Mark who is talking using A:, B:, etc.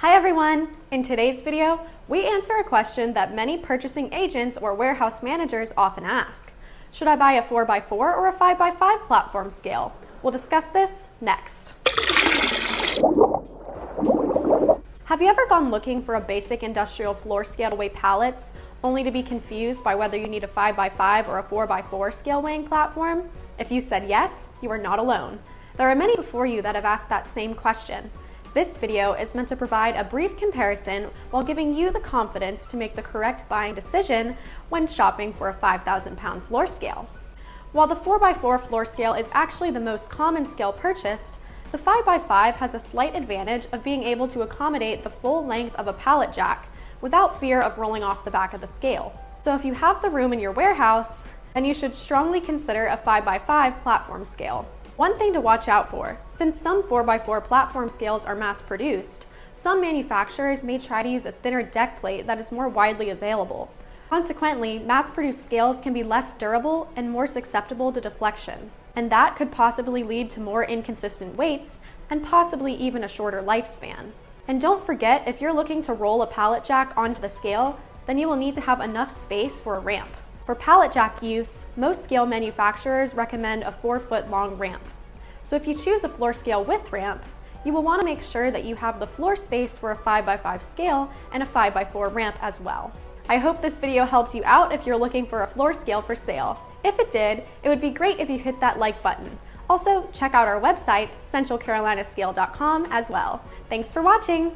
A: Hi everyone! In today's video, we answer a question that many purchasing agents or warehouse managers often ask. Should I buy a 4x4 or a 5x5 platform scale? We'll discuss this next. Have you ever gone looking for a basic industrial floor scale to weigh pallets, only to be confused by whether you need a 5x5 or a 4x4 scale weighing platform? If you said yes, you are not alone. There are many before you that have asked that same question. This video is meant to provide a brief comparison while giving you the confidence to make the correct buying decision when shopping for a 5,000-pound floor scale. While the 4x4 floor scale is actually the most common scale purchased, the 5x5 has a slight advantage of being able to accommodate the full length of a pallet jack without fear of rolling off the back of the scale. So if you have the room in your warehouse, then you should strongly consider a 5x5 platform scale. One thing to watch out for, since some 4x4 platform scales are mass-produced, some manufacturers may try to use a thinner deck plate that is more widely available. Consequently, mass-produced scales can be less durable and more susceptible to deflection, and that could possibly lead to more inconsistent weights and possibly even a shorter lifespan. And don't forget, if you're looking to roll a pallet jack onto the scale, then you will need to have enough space for a ramp. For pallet jack use, most scale manufacturers recommend a 4-foot long ramp. So if you choose a floor scale with ramp, you will want to make sure that you have the floor space for a 5x5 scale and a 5x4 ramp as well. I hope this video helped you out if you're looking for a floor scale for sale. If it did, it would be great if you hit that like button. Also, check out our website, centralcarolinascale.com as well. Thanks for watching!